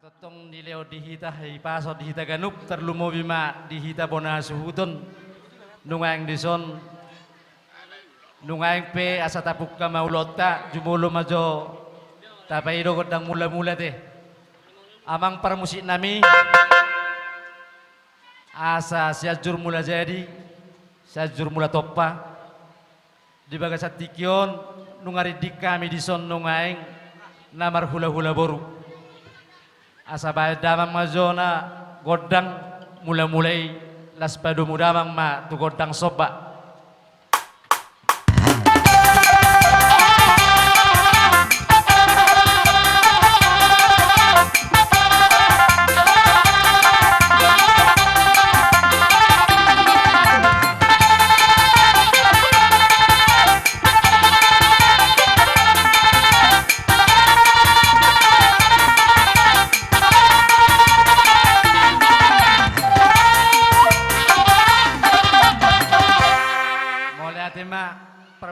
Totong nileo dihita hipaso dihita ganup terlumo bima dihita bona suhutun nungaing dison nungaing pe asa tapuk ka maulota jumulo majo tapaido godang mula-mula teh amang permusik nami asa siajur mula jadi siajur mula toppa di bagasat tikion nungari kami dison nungaing namar hula-hula boru asa bayar damang mazona godang mulai las padu mudamang ma tu godang soba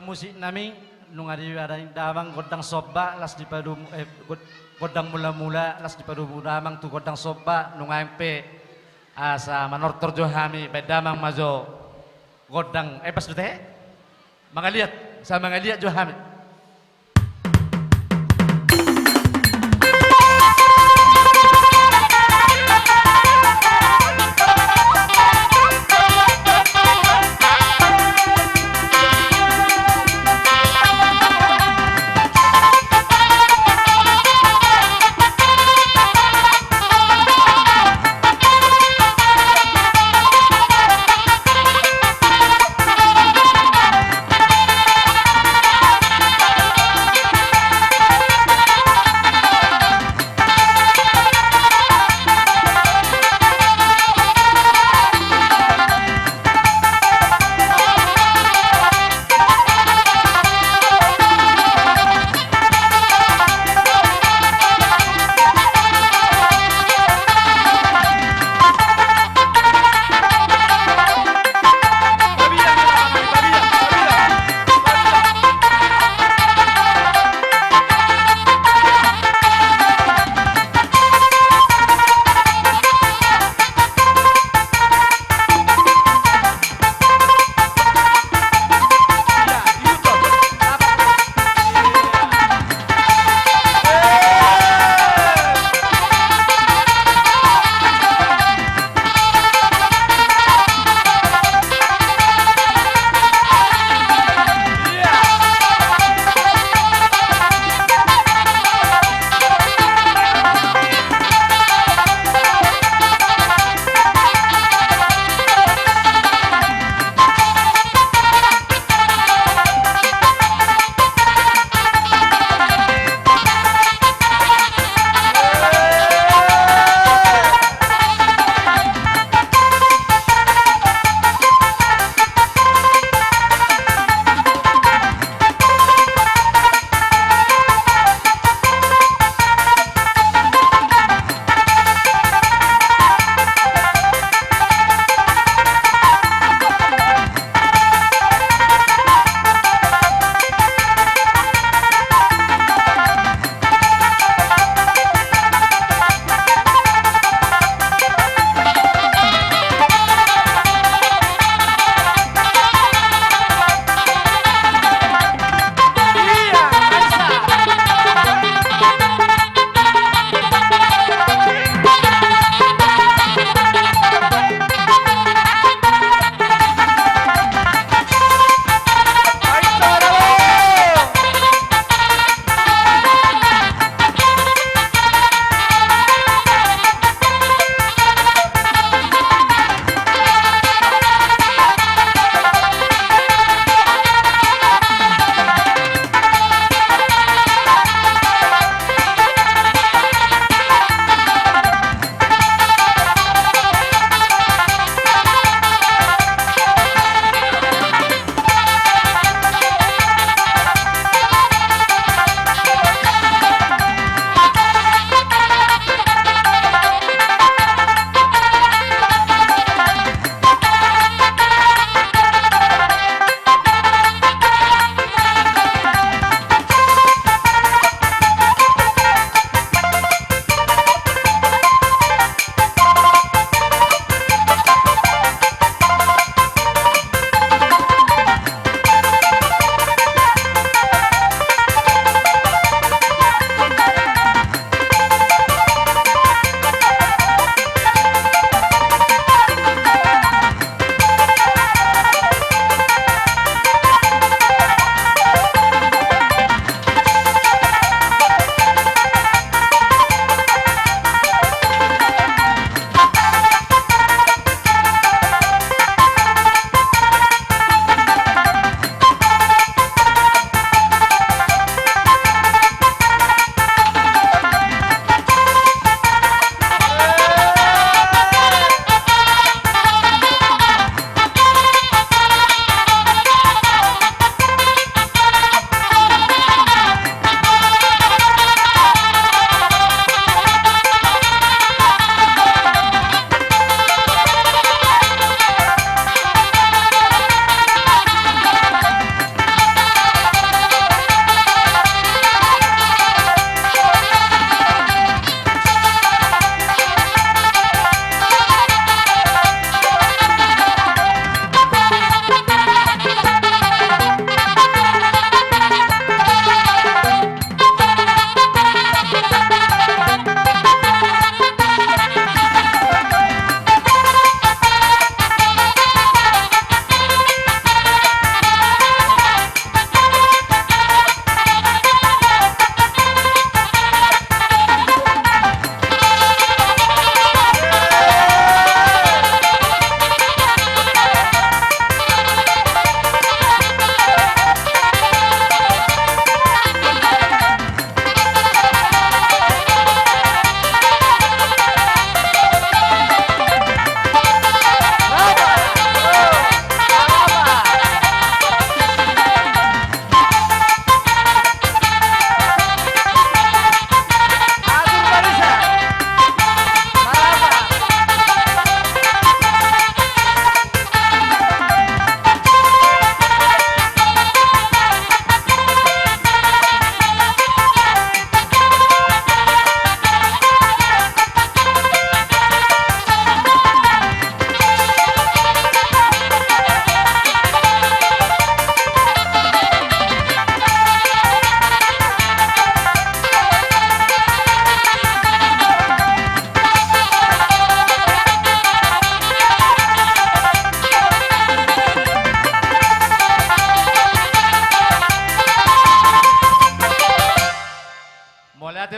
musik nami nungari ada damang godang soba las di padu godang mula-mula las di padu damang tu godang soba nungaing pe asa manortor johami bedamang majo godang pas teh mangaliat sa mangaliat johami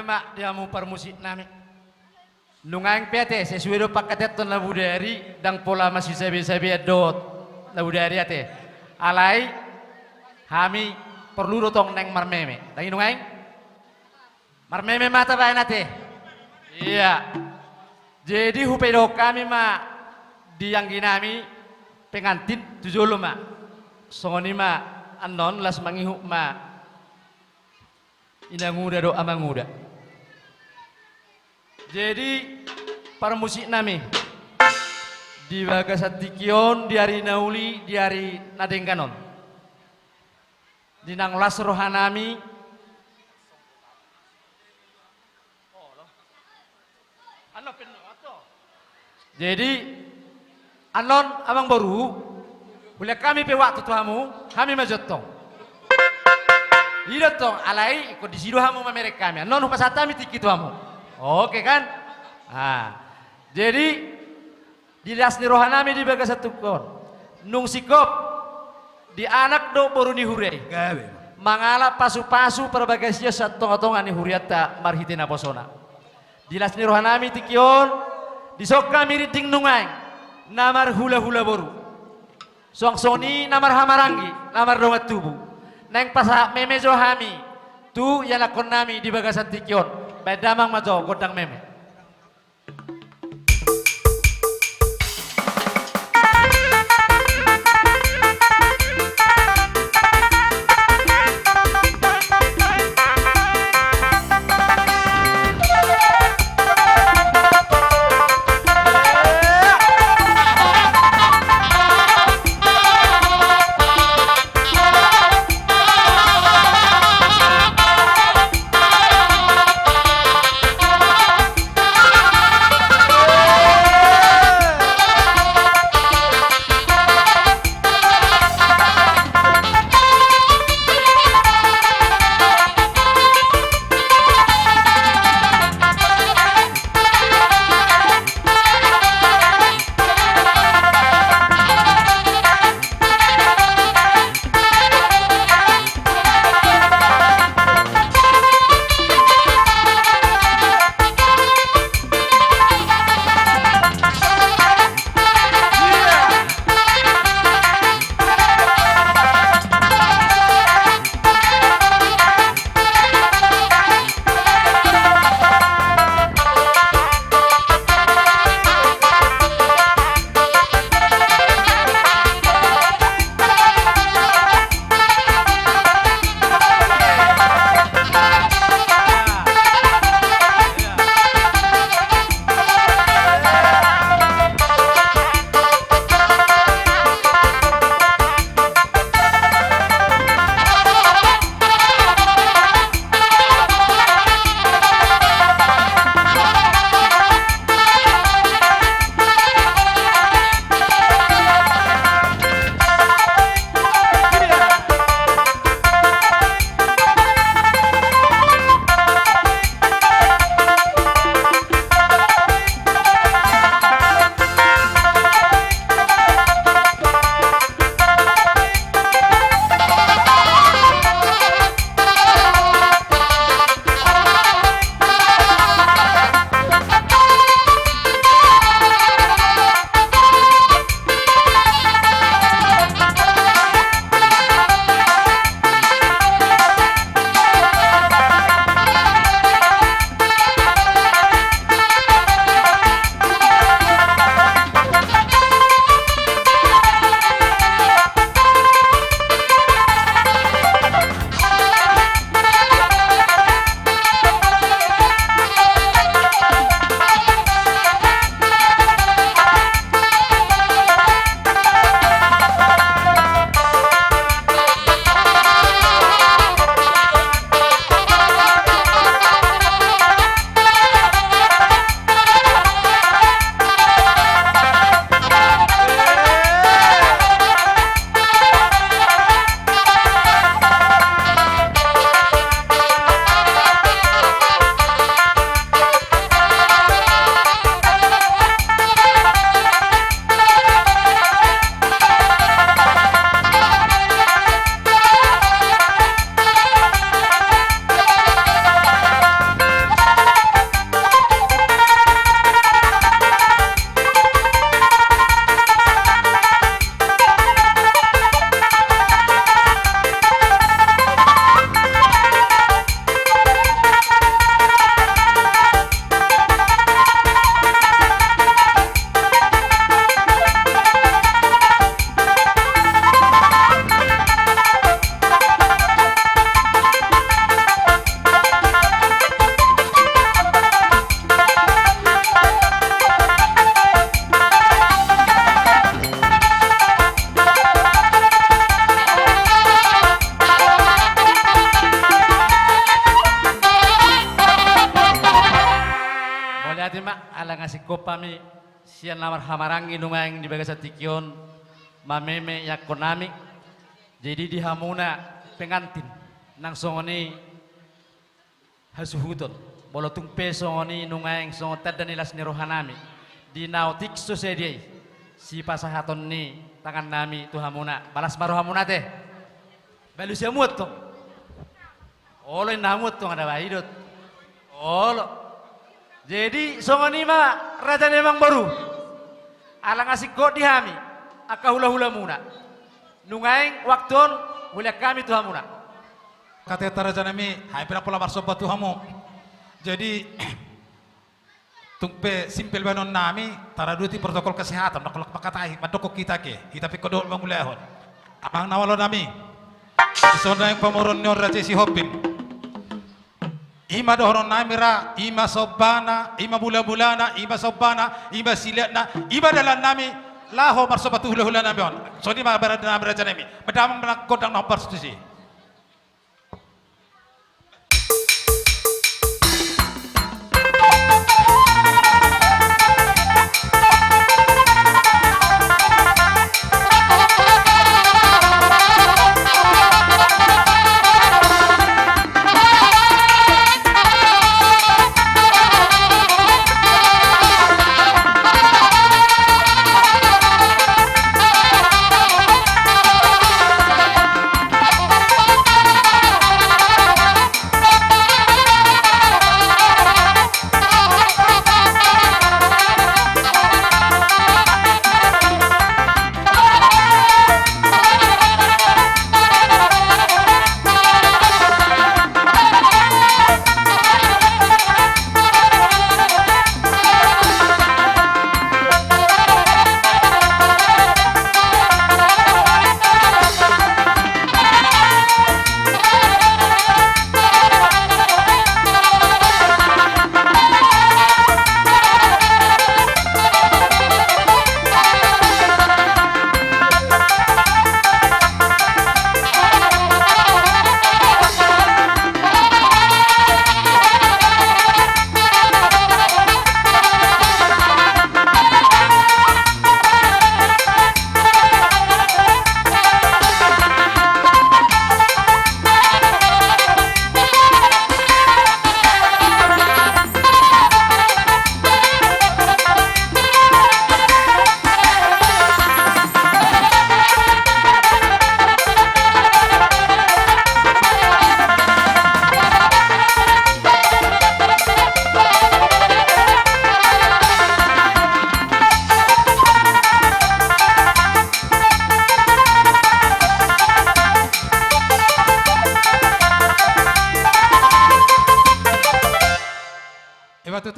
lemak dia mau permusik nami. Nungaing pete sesuai do paketet ton labu dari dang pola masih sabi adot labu dari ate. Alai kami perlu dotong neng marmeme. Lagi nungaing marmeme mata bae nate. Iya. Jadi hupedo kami ma di yang ginami pengantin tujuh lo ma. Songoni ma anon las mangihu ma. Inanguda do amanguda. Jadi para musik nami di Bagasatikion, di hari Nauli, di hari Nadengkanon, di Nanglas Rohanami. Jadi anon abang baru, boleh kami pe waktu tuamu, kami majotong. Iya tong, alai ikut di situ hamu mereka kami. Anon pasata mi tiki tuamu. Oke kan? Nah, jadi di Lasni Rohanami di Bagasatikion, nung sikop di anak do baru ni hurei. Mangala pasu-pasu perbagasia satong-tongan ni huriata marhitina posona. Di Lasni Rohanami Tikion, di soka miriting nungai, namar hula-hula boru. Soang-soni namar hamarangi, namar dongat tubuh. Neng pasa meme johami, tu yang lakon nami di Bagasatikion. Bedamang majo godang meme. ngasih kopami sian lamar hamarangi nungaing di bagasa tikion mameme yakonami jadi di hamuna pengantin nang songoni hasuhuton bolotung pe songoni nungaing songotat dan ilas ni rohanami di nautik sosediai si pasahaton ni tangan nami tu hamuna balas maru hamuna teh balu siamut to olo namut to ada bahidot olo jadi songoni mah raja memang baru ala ngasih kok dihami aka hula-hula muna nungaing wakton hula kami tu hamuna kata raja nami hai pira pola marsoba tu hamu jadi tumpe simpel banon nami taraduti protokol kesehatan nak pakatai madoko kita ke kita pikodol mangulehon amang nawalo nami isona yang pamurun nyor raja si hopin ima dohoron namira ima sobana ima bula-bulana ima sobana ima silatna ima dalam nami laho marsabatu hula-hula nami on so di ma berada raja nami medamang kodang nomor setusi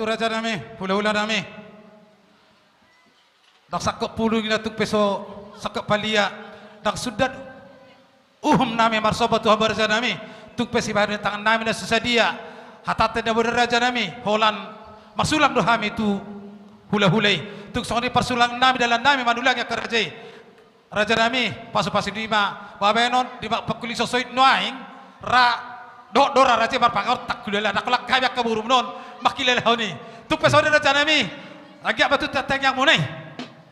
tu raja nami hula-hula nami dak sakok pulu gina tuk peso sakok palia dak sudat nami marsoba tu habar raja nami tuk pesi bahari tangan nami na susadia hatate da raja nami holan masulang dohami tu hula-hulai tuk soni persulang nami dalam nami manulang ya kerajai raja nami pasu-pasu lima babenon di pakuli sosoit noaing ra dora raja berpangor tak kulela nak kelak kaya kaburu non makilela honi tu pesona raja nami lagi apa tu tatang yang munai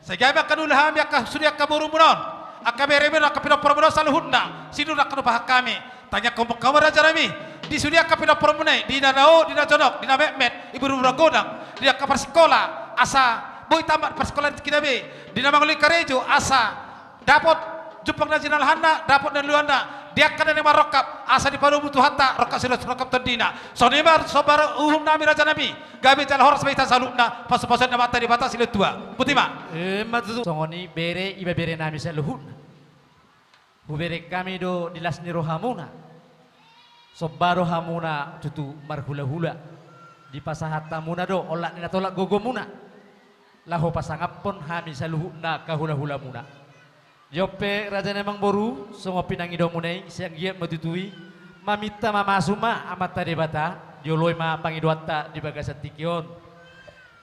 saya gaya kanu laham ya surya kaburu non akabere mir akapira permuno saluhunda sinu nak kanu bahak kami tanya kamu raja nami di surya akapira permunai di nanao di najonok di namet ibu rumah godang di akapar sekolah asa boy tamat persekolah kita be di nama nguli karejo asa dapat jupang nasional handa dapat dan luanda dia kada ni marokap asa di paru butuh hatta rokap sila rokap terdina so ni mar sobar nami raja nabi gabi jal horas baita salutna pasu-pasu na mata di batas sila tua putima matu songoni bere iba bere nami saluhun bere kami do dilas ni rohamuna sobaro hamuna tutu marhula-hula di pasahatta muna do olak ni natolak gogo muna laho pasangapon hami saluhuna kahula-hula muna Yope raja nemang boru songo pinangi do munai siang giat matutui mamita mamasuma amata debata yoloi ma pangiduata di bagasa tikion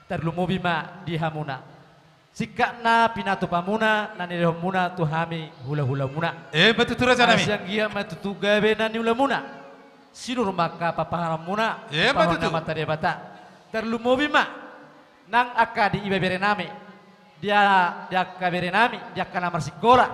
terlumobi ma di hamuna sikakna pinatu pamuna nani muna tu hami hula-hula muna betutu raja nami siang giat matutu gabe nani hula muna sinur maka papaharam muna betutu mata debata terlumobi ma nang akka di ibe berenami dia akka berenami dia akka namar sikola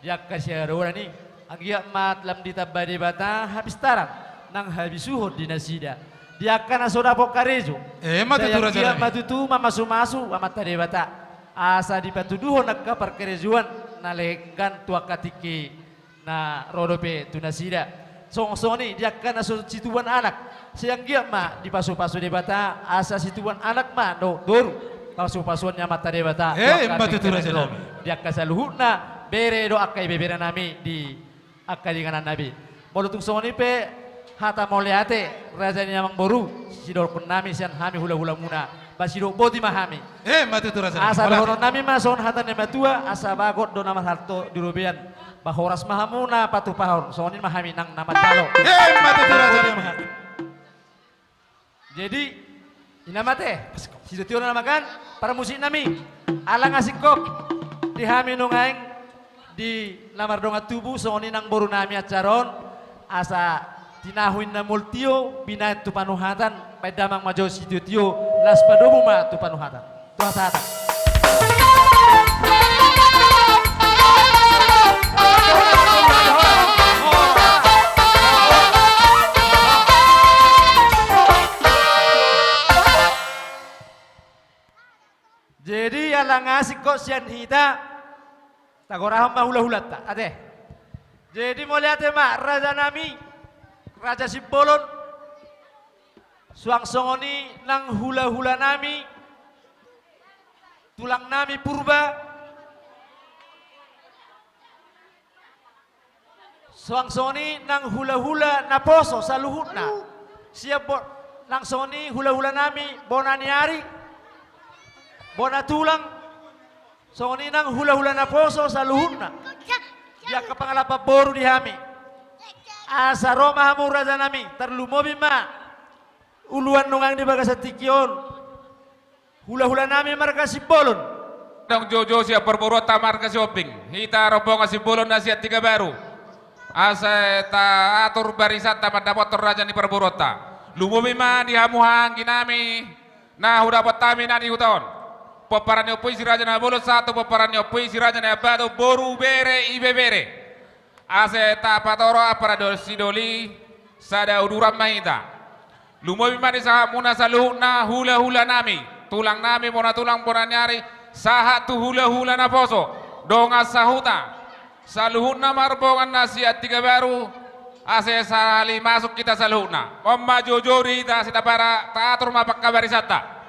dia akka siarora ni anggia mat lam ditabadi bata habis tarang nang habis suhud di nasida dia akka nasoda pokarejo matu tu raja dia nami. matutu masu amat tade bata asa di patuduho nakka perkerejuan nalekan tua katiki na rodope tunasida song-song ni dia akka naso situan anak siang dia ma di pasu-pasu debata asa situan anak ma do doru pasu-pasuannya mata debata matu tu raja nami. dia kasaluhuna bere do akai bebera nami di akai dengan nabi bolutung soni pe hata moleate raja ni amang boru sidor kun nami sian hami hula-hula muna basido bodi mahami matu tu raja nami. asa dono nami ma son hata ne matua asa bagot do nama harto dirubian bahoras mahamuna patu pahor sonin mahami nang nama dalo matu tu raja nami. Jadi inamate sidutio na namakan para musik nami alang asikop di hami nungaing di lamar donga tubuh soni nang boru nami acaron asa tinahuin na multio binat tu panuhatan pai damang majo sidutio las padobu ma tu panuhatan tu hatan jadi alang asik kok sian hita tagoraham mahula-hulat tak ade jadi mau lihat mak raja nami raja Sibolon suang songoni nang hula-hula nami tulang nami purba suang songoni nang hula-hula naposo saluhutna siap bo nang songoni hula-hula nami bonani hari bona tulang songoni nang hula-hula na poso sa luhuna dia kapangalapa boru di hami asa roma hamu raja nami terlumobi ma uluan nungang di bagas tikion hula-hula nami marga Sibolon dong jojo siap perborota marga shopping hita rombongan Sibolon nasihat tiga baru asa ta atur barisan tamat dapat raja ni perborota lumobi ma di hamu hanggi nami nah udah petami nani huton peperannya puisi raja na bolo satu peperannya puisi raja na bado boru bere ibe bere ase ta patoro apara do sidoli sada uduram mahita lumobi mani saha muna saluhna hula hula nami tulang nami mona tulang mona nyari saha tu hula hula na poso donga sahuta saluhna marbongan nasihat tiga baru ase sali masuk kita saluhna omma jojori ta sita para taatur mapak kabarisata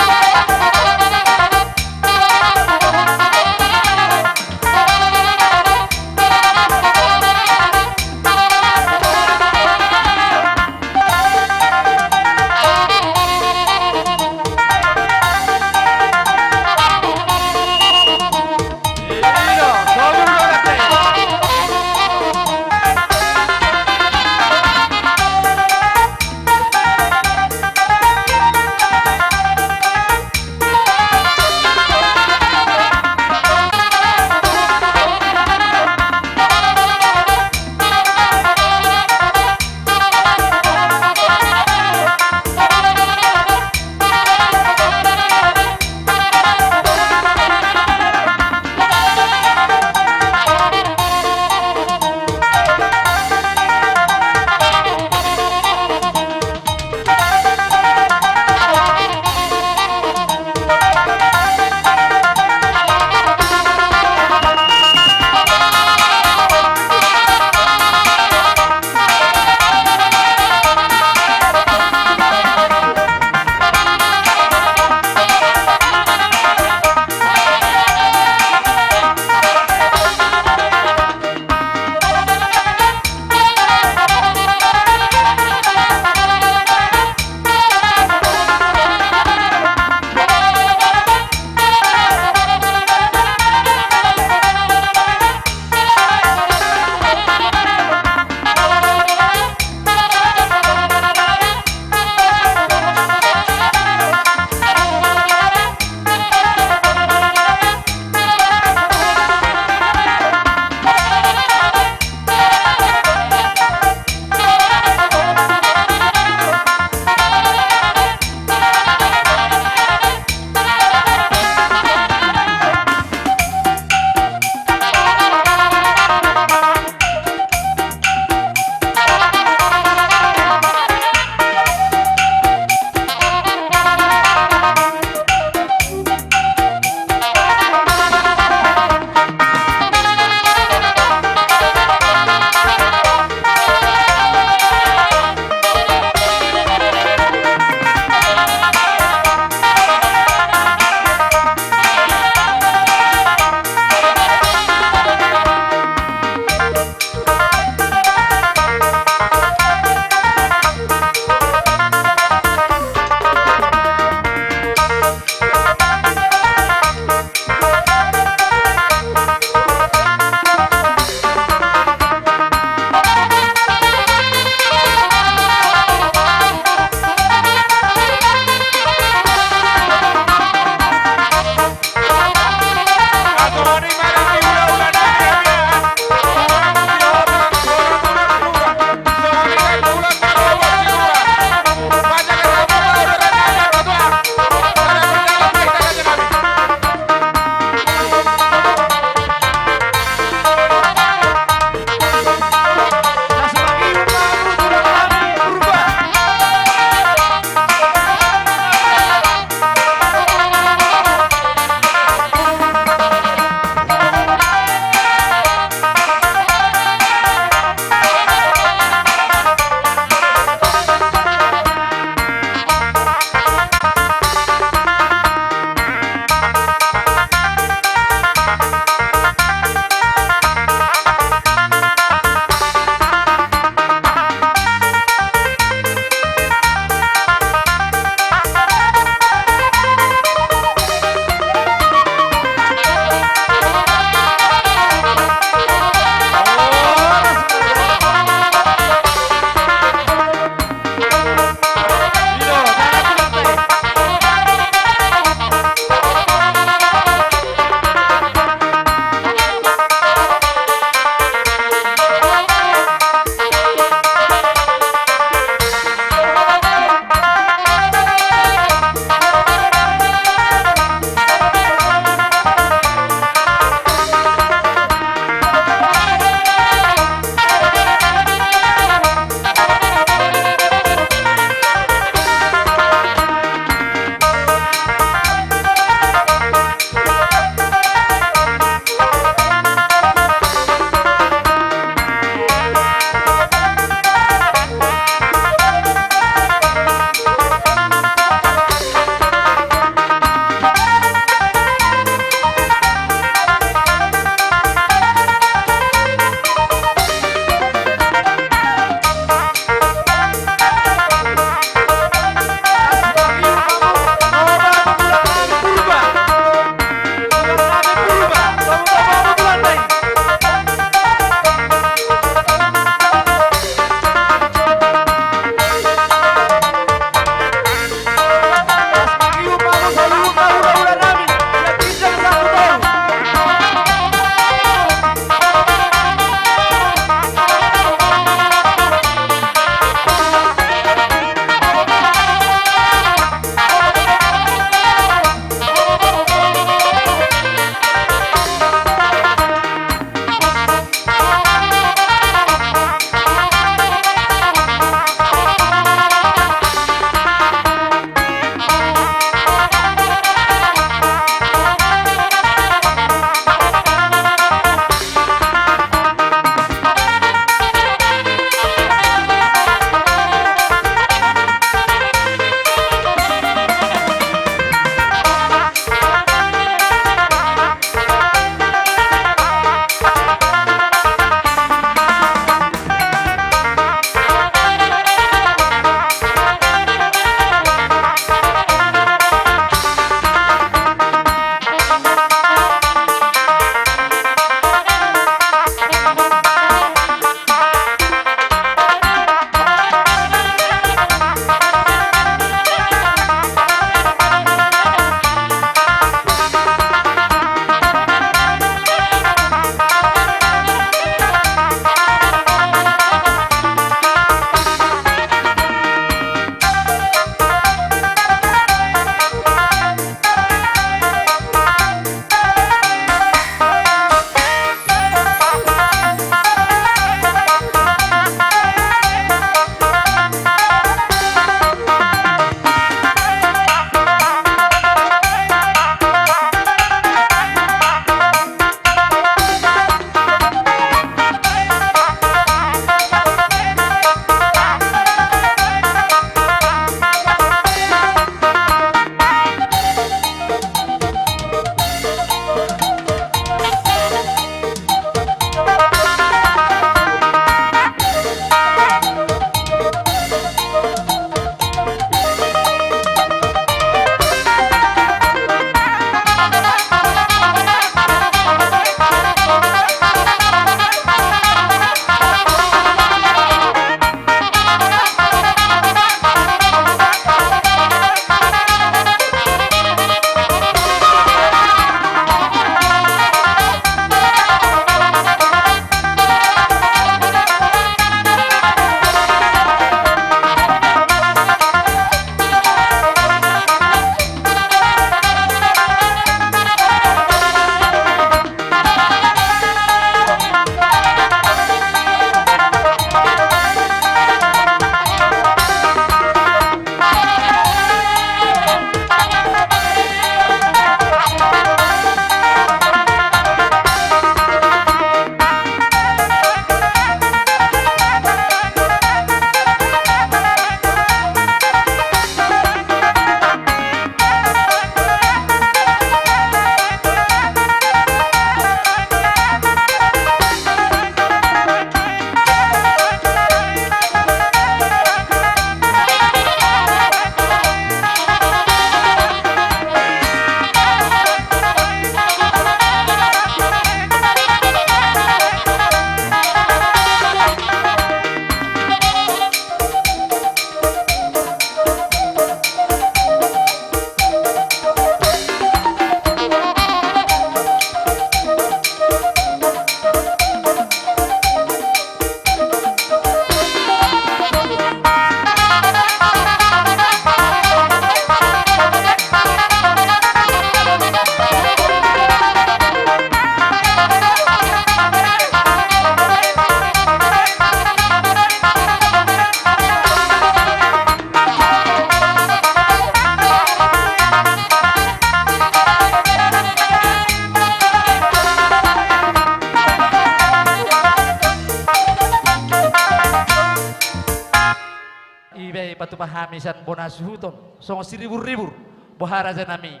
ibe patu pahami san bonas huton songo siribur-ribur bohara nami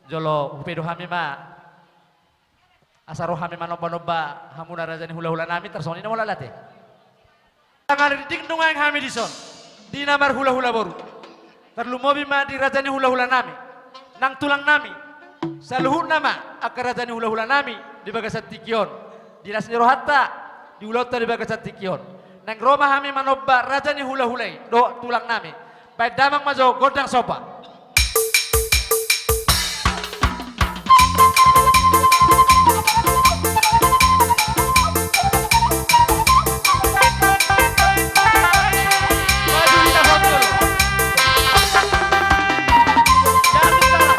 jolo upedo hami ma asaro hami manomba-nomba hamuna rajani hula-hula nami tersoni na wala late tangan ding nungang hami dison di namar hula-hula boru terlu mobi ma di rajani hula-hula nami nang tulang nami saluhun nama akar rajani hula-hula nami di bagasat tikion di nasniro hatta di ulota di bagasat tikion nang Roma hami manobba rajani hula-hulai do tulang nami baik damang majo godang sopa maju kita foto dulu. Jatuh tangan.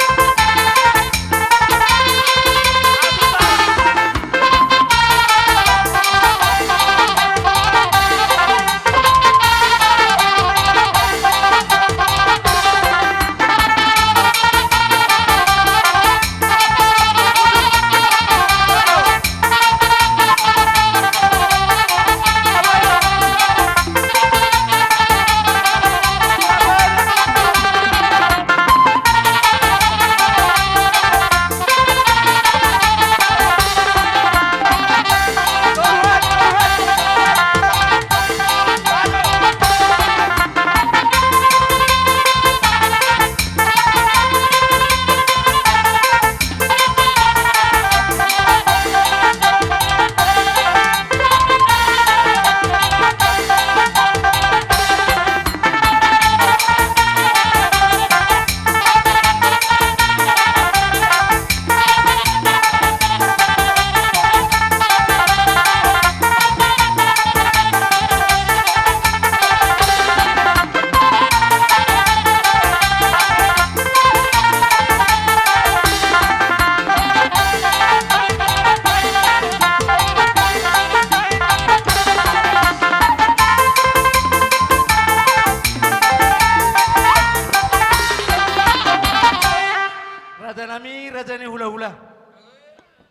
Rajani hula-hula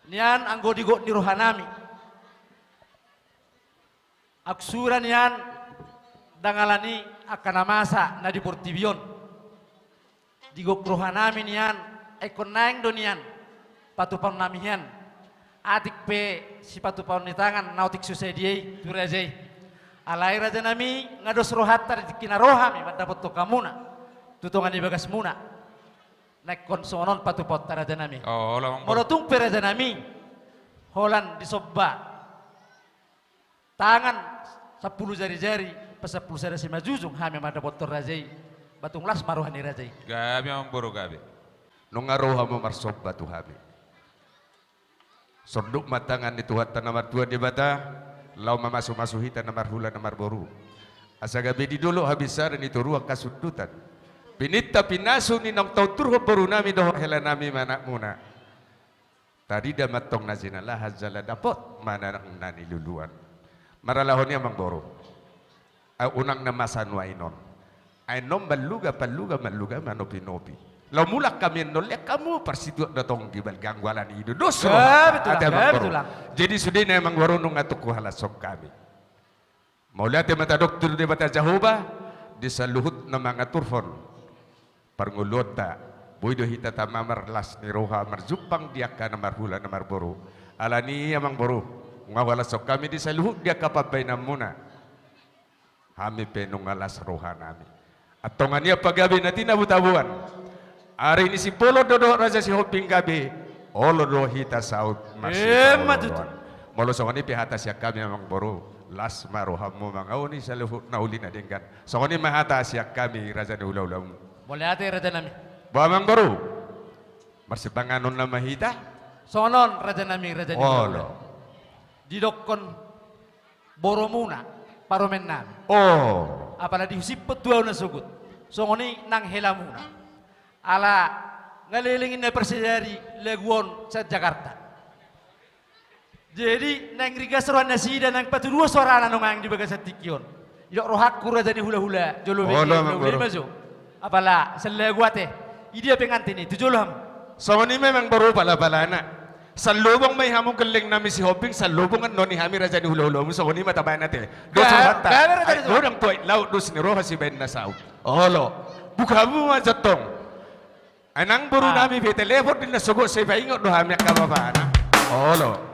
nian anggo digo ni rohanami aksura nian dangalani akan masa na di portibion digo rohanami nian ekon naeng donian patupan namihan atik pe si patupan ni tangan nautik susediai turajai alai rajanami ngados rohatar kina rohami dapat to kamuna tutongan di bagas muna naik konsonon patupot tarajanami. Oh, lamang Molotung perajanami. Holan disobba. Tangan 10 jari-jari, pas 10 jari si majujung hami mada botor rajai. Batung las maruhani rajai. gabi ang buru gabi. Nung aroha mo marsob batu hami. Sorduk matangan ni Tuhan tanamar tua di bata, lau mamasu-masuhi tanamar hula namar boru. Asa gabi di dulu habisar ni turua kasudutan. Pinita pinaso ni nang tauturho boru nami doho hela nami manak muna. Tadi dah matong nazinalah hazala dapot mana nang nani luluan. Maralahon niya mang boru. Unang namasan wa inon. Ainom baluga maluga manopinopi. Lau mulak kami nolek kamu persidu datong gibal gangwalan itu dosa. Betul. Jadi sudah ni mang boru nung atuk halasok kami. Maulah te mata dokter de mata Jehovah disaluhut na mga turfon. Parngulota boydo hita tamamar las ni roha marzupang dia ka namar hula namar boru alani amang boru ngawala sok kami di saluhut dia kapabay na muna kami penong alas roha nami atongania pagabi na tinabutabuan ari ni si polo dodo raja si hoping gabi olo do hita saut masih molo songani pihata siya kami amang boru las maroha mo mangauni saluhut na uli na dinggan songani mahata siya kami raja ni ulaw Boleh ate raja nami. Bamang baru. Masih panganon na mahita? Sonon raja nami raja Oh. Didokon boromuna paromen nami. Oh. Apalagi husipet dua na sugut. Songoni nang helamuna. Ala ngalilingin na persedari leguon sa Jakarta. Jadi nang riga seruan nasi dan nang patu dua suara nanong di bagas tikion. Idok rohakku raja ni hula-hula jolo hula-hula mazo. Apala seleguate. Idi apa nganti ni tujulam. So ni memang baru pala-pala na. Sa lubong may hamong galing namin si Hoping, sa lubong ang noni hami raja ni hulo-hulo mo. So, ni matabayan natin. Doon sa bata. Ay, doon ang tuway. Laut doon siniroha si Ben na sao. Olo. Buka mo mga jatong. Anang buru namin, may telepon din na sugo sa ipaingot no hami ang kababana. Olo.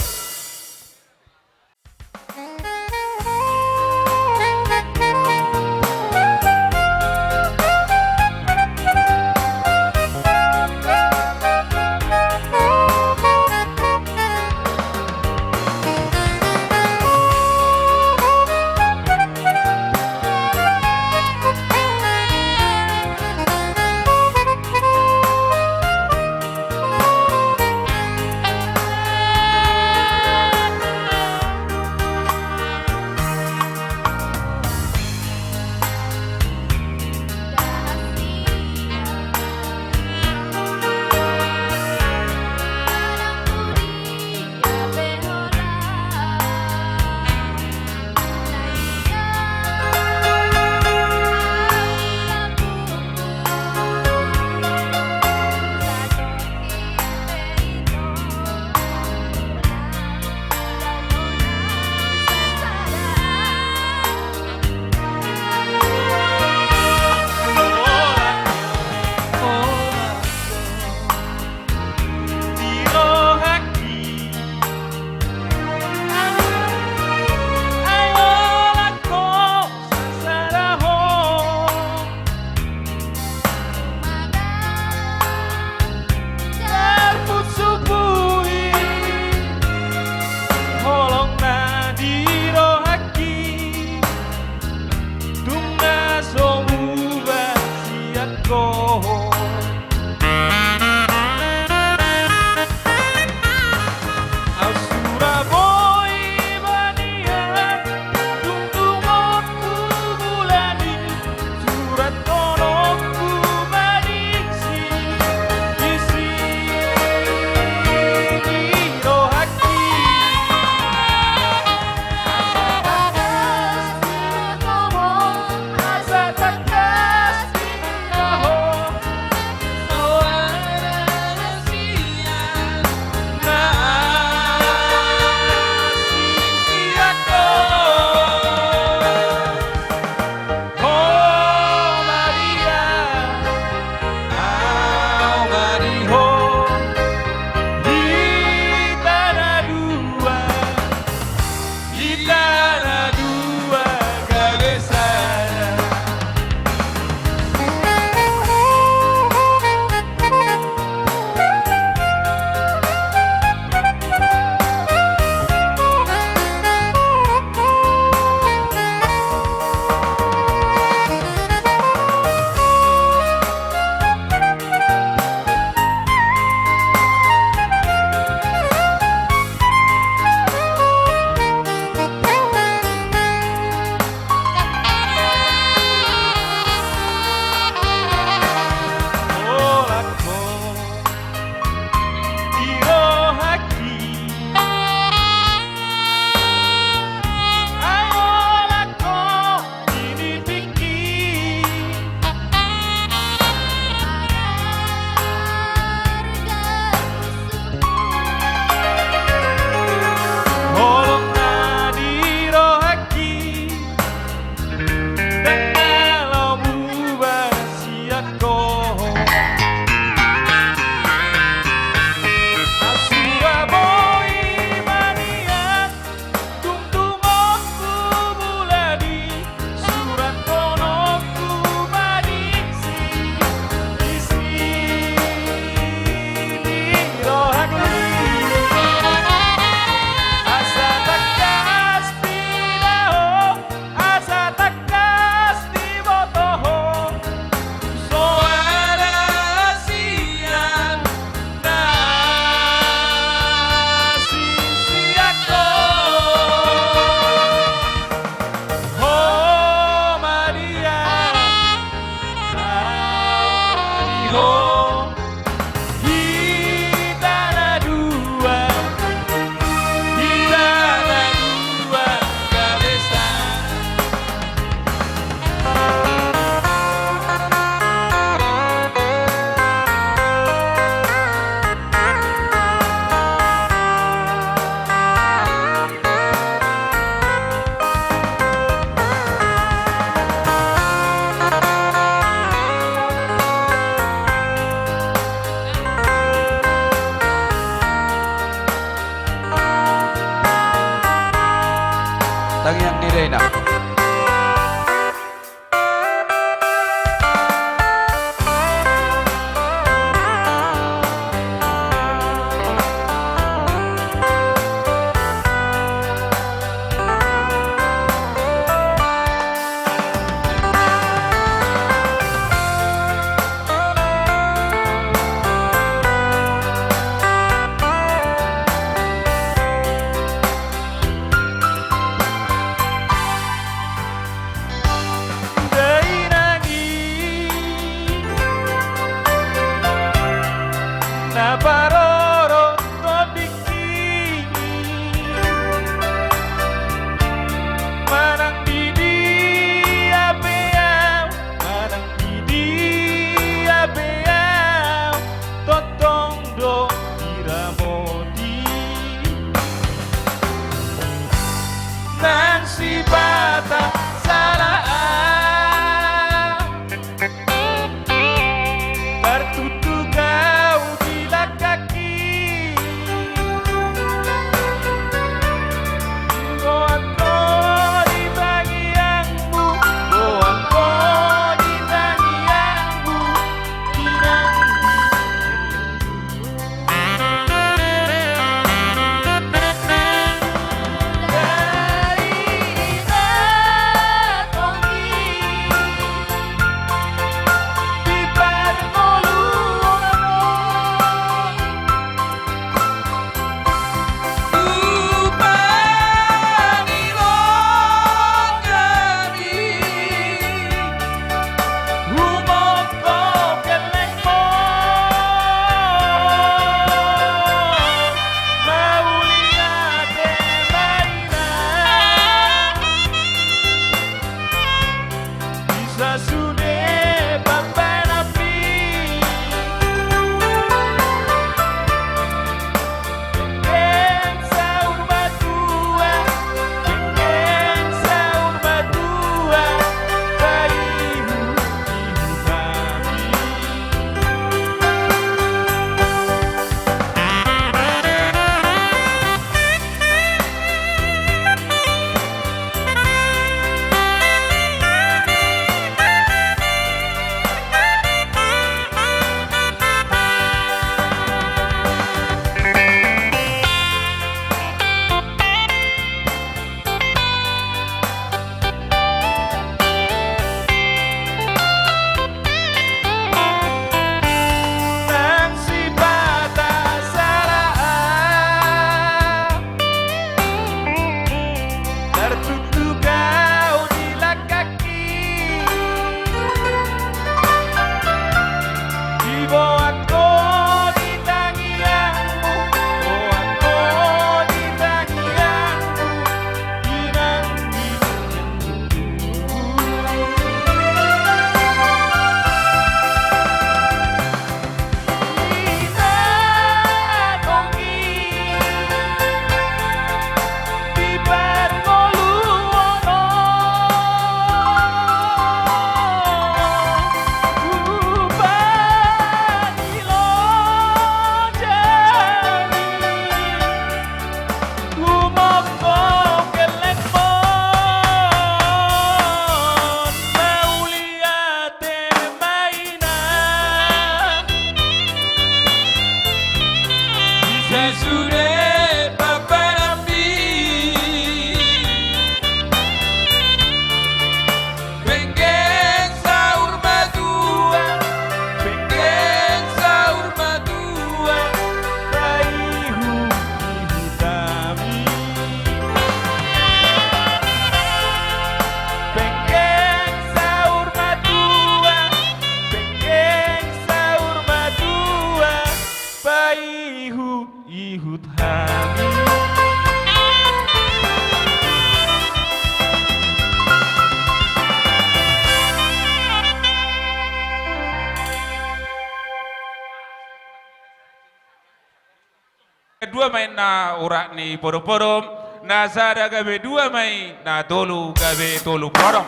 Dua main na urak ni porom-porom, na sada gabe dua main na tolu gabe tolu porom.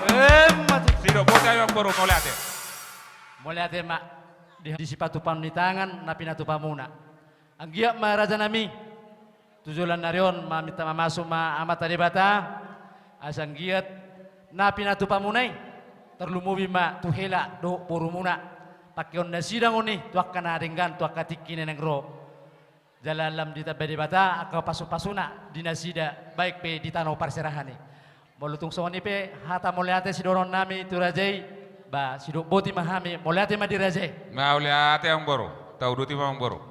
Siro bota yang porom molate. Molate mak di sipatupan ni tangan na pinatupa muna. Ang giyak ma raja nami tujulan narion ma minta masuk ma amat tadi bata asang giat na pinatupa munay terlumubi ma tuhela do porumuna pakion na sidang oni tuak kana ringgan tuak katikin nang ro. Jalalam di tabedi bata akau pasu-pasuna dinasida baik pe di tanah parserahan ni. Molutung soni pe hata moliate sidoron nami tu rajai ba sidok boti mahami moliate ma di rajai. Mau lihat yang boro, tahu duti mang boro.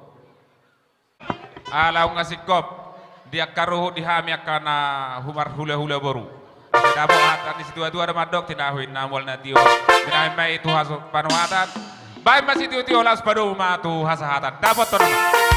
Alau ngasih kop dia karuh dihami akana humar hula-hula boru. Dabo hatan di situ ada madok tinahuin namol na tio. Binahin mai itu hasuk panuhatan. Baik masih tio-tio las padu ma tu hasahatan. Dapat to nama.